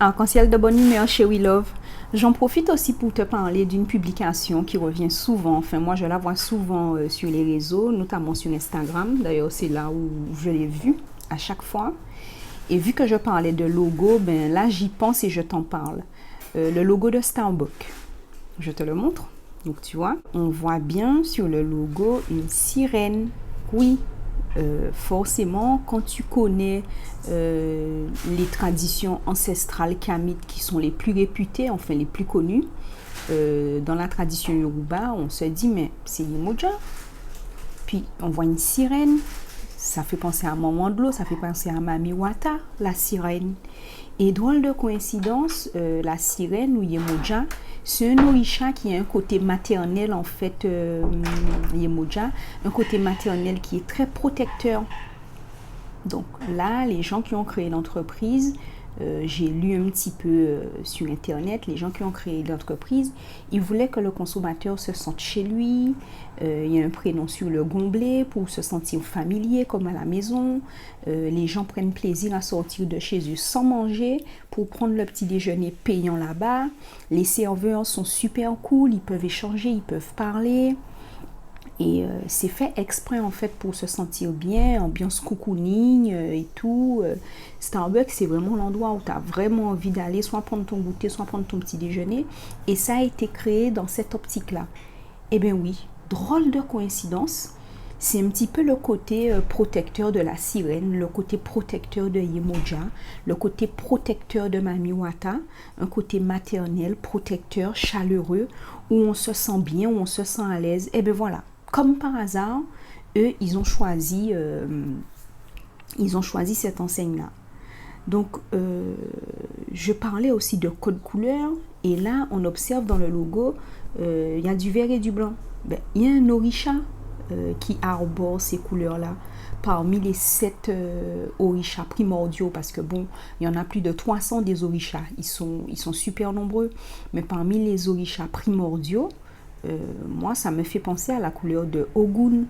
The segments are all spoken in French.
Arc-en-ciel de bonne humeur chez We Love. J'en profite aussi pour te parler d'une publication qui revient souvent. Enfin, moi, je la vois souvent sur les réseaux, notamment sur Instagram. D'ailleurs, c'est là où je l'ai vue à chaque fois. Et vu que je parlais de logo, ben là, j'y pense et je t'en parle. Le logo de Starbucks. Je te le montre. Donc, tu vois, on voit bien sur le logo une sirène. Oui, forcément, quand tu connais les traditions ancestrales kamites qui sont les plus réputées, enfin les plus connues, dans la tradition Yoruba, on se dit, mais c'est Yemoja. Puis on voit une sirène, ça fait penser à Maman de l'eau, ça fait penser à Mami Wata, la sirène. Et drôle de coïncidence, la sirène ou Yemoja, c'est un orisha qui a un côté maternel en fait, Yemoja, un côté maternel qui est très protecteur. Donc là, les gens qui ont créé l'entreprise, j'ai lu un petit peu sur internet, les gens qui ont créé l'entreprise, ils voulaient que le consommateur se sente chez lui. Il y a un prénom sur le gobelet pour se sentir familier comme à la maison. Les gens prennent plaisir à sortir de chez eux sans manger pour prendre le petit déjeuner payant là-bas. Les serveurs sont super cool, ils peuvent échanger, ils peuvent parler. Et c'est fait exprès en fait pour se sentir bien, ambiance cocooning et tout. Starbucks, c'est vraiment l'endroit où tu as vraiment envie d'aller, soit prendre ton goûter, soit prendre ton petit déjeuner. Et ça a été créé dans cette optique-là. Eh bien oui, drôle de coïncidence. C'est un petit peu le côté protecteur de la sirène, le côté protecteur de Yemoja, le côté protecteur de Mami Wata, un côté maternel, protecteur, chaleureux, où on se sent bien, où on se sent à l'aise. Eh bien voilà. Comme par hasard, eux, ils ont choisi cette enseigne-là. Donc, je parlais aussi de code couleur. Et là, on observe dans le logo, il y a du vert et du blanc. Ben, il y a un orisha qui arbore ces couleurs-là. Parmi les 7 orishas primordiaux, parce que bon, il y en a plus de 300 des orishas. Ils sont super nombreux. Mais parmi les orishas primordiaux, moi, ça me fait penser à la couleur de Ogun.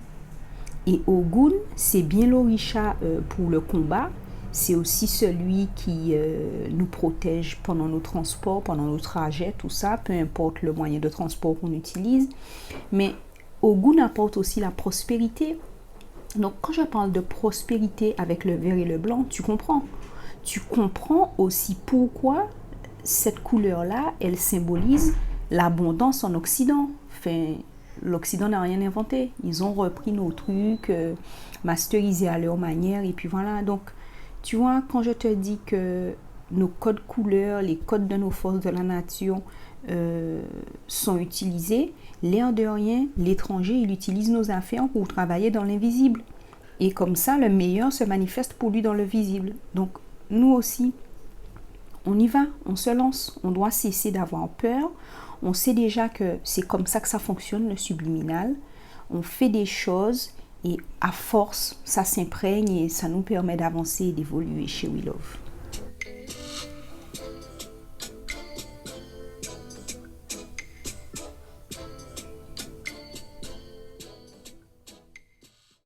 Et Ogun, c'est bien l'orisha pour le combat. C'est aussi celui qui nous protège pendant nos transports, pendant nos trajets, tout ça, peu importe le moyen de transport qu'on utilise. Mais Ogun apporte aussi la prospérité. Donc, quand je parle de prospérité avec le vert et le blanc, tu comprends. Tu comprends aussi pourquoi cette couleur-là, elle symbolise l'abondance en Occident. Enfin, l'Occident n'a rien inventé. Ils ont repris nos trucs, masterisés à leur manière, et puis voilà. Donc, tu vois, quand je te dis que nos codes couleurs, les codes de nos forces de la nature sont utilisés, l'air de rien, l'étranger, il utilise nos affaires pour travailler dans l'invisible. Et comme ça, le meilleur se manifeste pour lui dans le visible. Donc, nous aussi, on y va, on se lance. On doit cesser d'avoir peur. On sait déjà que c'est comme ça que ça fonctionne, le subliminal. On fait des choses et à force, ça s'imprègne et ça nous permet d'avancer et d'évoluer chez We Love.